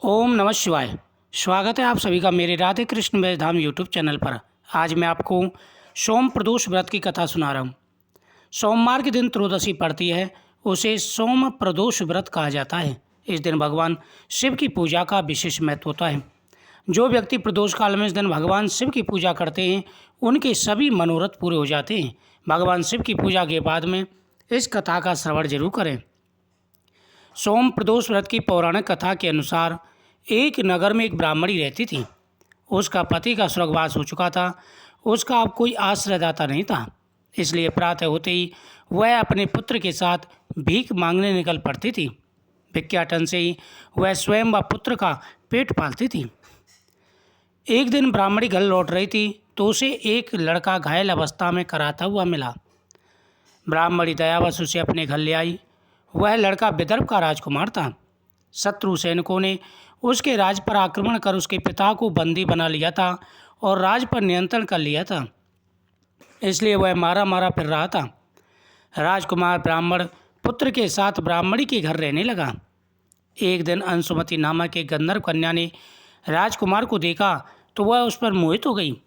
ओम नमः शिवाय। स्वागत है आप सभी का मेरे राधे कृष्ण वैद्य धाम यूट्यूब चैनल पर। आज मैं आपको सोम प्रदोष व्रत की कथा सुना रहा हूँ। सोमवार के दिन त्रयोदशी पड़ती है, उसे सोम प्रदोष व्रत कहा जाता है। इस दिन भगवान शिव की पूजा का विशेष महत्व होता है। जो व्यक्ति प्रदोष काल में इस दिन भगवान शिव की पूजा करते हैं, उनके सभी मनोरथ पूरे हो जाते हैं। भगवान शिव की पूजा के बाद में इस कथा का श्रवण जरूर करें। सोम प्रदोष व्रत की पौराणिक कथा के अनुसार एक नगर में एक ब्राह्मणी रहती थी। उसका पति का स्वर्गवास हो चुका था। उसका अब कोई आश्रयदाता नहीं था, इसलिए प्रातः होते ही वह अपने पुत्र के साथ भीख मांगने निकल पड़ती थी। भिक्षाटन से ही वह स्वयं व पुत्र का पेट पालती थी। एक दिन ब्राह्मणी घर लौट रही थी तो उसे एक लड़का घायल अवस्था में कराता हुआ मिला। ब्राह्मणी दयावश उसे अपने घर ले आई। वह लड़का विदर्भ का राजकुमार था। शत्रु सैनिकों ने उसके राज पर आक्रमण कर उसके पिता को बंदी बना लिया था और राज पर नियंत्रण कर लिया था, इसलिए वह मारा मारा फिर रहा था। राजकुमार ब्राह्मण पुत्र के साथ ब्राह्मणी के घर रहने लगा। एक दिन अंशुमति नामक एक गंधर्व कन्या ने राजकुमार को देखा तो वह उस पर मोहित हो गई।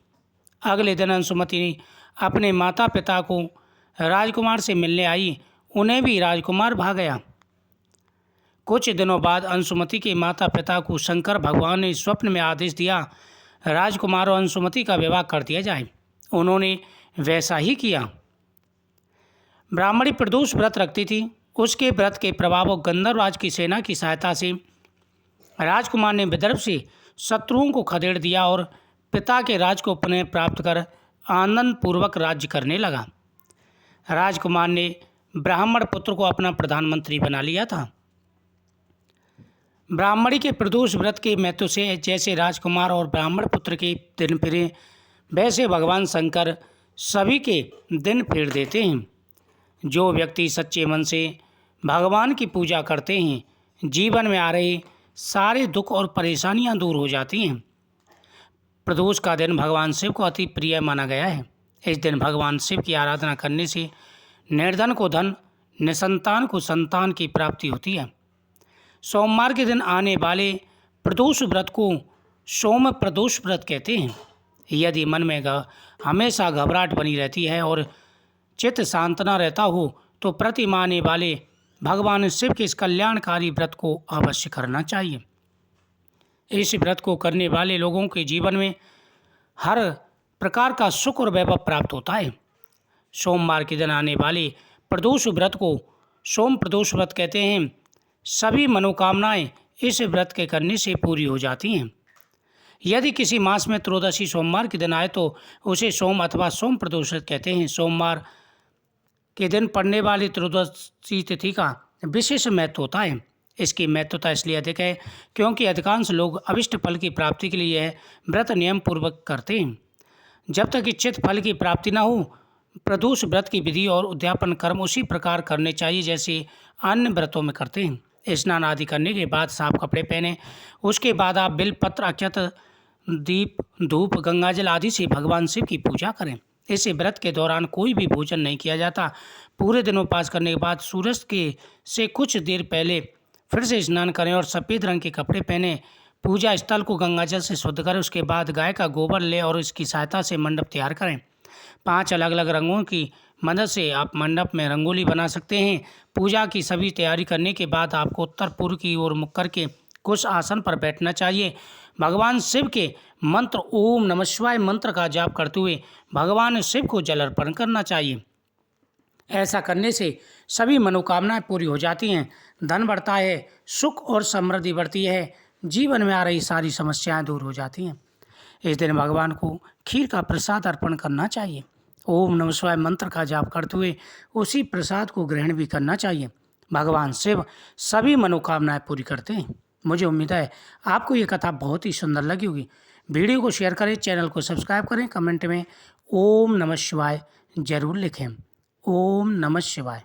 अगले दिन अंशुमति ने अपने माता पिता को राजकुमार से मिलने आई। उन्हें भी राजकुमार भा गया। कुछ दिनों बाद अंशुमति के माता पिता को शंकर भगवान ने स्वप्न में आदेश दिया, राजकुमार और अंशुमति का विवाह कर दिया जाए। उन्होंने वैसा ही किया। ब्राह्मणी प्रदोष व्रत रखती थी। उसके व्रत के प्रभाव और गंधर्वराज की सेना की सहायता से राजकुमार ने विदर्भ से शत्रुओं को खदेड़ दिया और पिता के राज को पुनः प्राप्त कर आनंद पूर्वक राज्य करने लगा। राजकुमार ने ब्राह्मण पुत्र को अपना प्रधानमंत्री बना लिया था। ब्राह्मणी के प्रदोष व्रत के महत्व से जैसे राजकुमार और ब्राह्मण पुत्र के दिन फिरे, वैसे भगवान शंकर सभी के दिन फेर देते हैं। जो व्यक्ति सच्चे मन से भगवान की पूजा करते हैं, जीवन में आ रहे सारे दुख और परेशानियां दूर हो जाती हैं। प्रदोष का दिन भगवान शिव को अति प्रिय माना गया है। इस दिन भगवान शिव की आराधना करने से निर्धन को धन, निसंतान को संतान की प्राप्ति होती है। सोमवार के दिन आने वाले प्रदोष व्रत को सोम प्रदोष व्रत कहते हैं। यदि मन में हमेशा घबराहट बनी रहती है और चित्त शांत न रहता हो तो प्रति माह आने वाले भगवान शिव के इस कल्याणकारी व्रत को अवश्य करना चाहिए। इस व्रत को करने वाले लोगों के जीवन में हर प्रकार का सुख और वैभव प्राप्त होता है। सोमवार के दिन आने वाले प्रदोष व्रत को सोम प्रदोष व्रत कहते हैं। सभी मनोकामनाएं इस व्रत के करने से पूरी हो जाती हैं। यदि किसी मास में त्रयोदशी सोमवार के दिन आए तो उसे सोम अथवा सोम प्रदोष कहते हैं। सोमवार के दिन पड़ने वाली त्रयोदशी तिथि का विशेष महत्व होता है। इसकी महत्वता इसलिए अधिक है क्योंकि अधिकांश लोग अभिष्ट फल की प्राप्ति के लिए यह व्रत नियम पूर्वक करते हैं। जब तक इच्छित फल की प्राप्ति न हो, प्रदोष व्रत की विधि और उद्यापन कर्म उसी प्रकार करने चाहिए जैसे अन्य व्रतों में करते हैं। स्नान आदि करने के बाद साफ कपड़े पहने। उसके बाद आप बिल पत्र, अक्षत, दीप, धूप, गंगाजल आदि से भगवान शिव की पूजा करें। इस व्रत के दौरान कोई भी भोजन नहीं किया जाता। पूरे दिन उपवास करने के बाद सूरज के से कुछ देर पहले फिर से स्नान करें और सफ़ेद रंग के कपड़े पहने पूजा स्थल को गंगाजल से शुद्ध करें। उसके बाद गाय का गोबर लें और इसकी सहायता से मंडप तैयार करें। 5 अलग अलग रंगों की मदद से आप मंडप में रंगोली बना सकते हैं। पूजा की सभी तैयारी करने के बाद आपको उत्तर पूर्व की ओर मुख करके कुछ आसन पर बैठना चाहिए। भगवान शिव के मंत्र ओम नमः शिवाय मंत्र का जाप करते हुए भगवान शिव को जल अर्पण करना चाहिए। ऐसा करने से सभी मनोकामनाएं पूरी हो जाती हैं, धन बढ़ता है, सुख और समृद्धि बढ़ती है, जीवन में आ रही सारी समस्याएं दूर हो जाती हैं। इस दिन भगवान को खीर का प्रसाद अर्पण करना चाहिए। ओम नमः शिवाय मंत्र का जाप करते हुए उसी प्रसाद को ग्रहण भी करना चाहिए। भगवान शिव सभी मनोकामनाएं पूरी करते हैं। मुझे उम्मीद है आपको ये कथा बहुत ही सुंदर लगी होगी। वीडियो को शेयर करें, चैनल को सब्सक्राइब करें, कमेंट में ओम नमः शिवाय जरूर लिखें। ओम नमः शिवाय।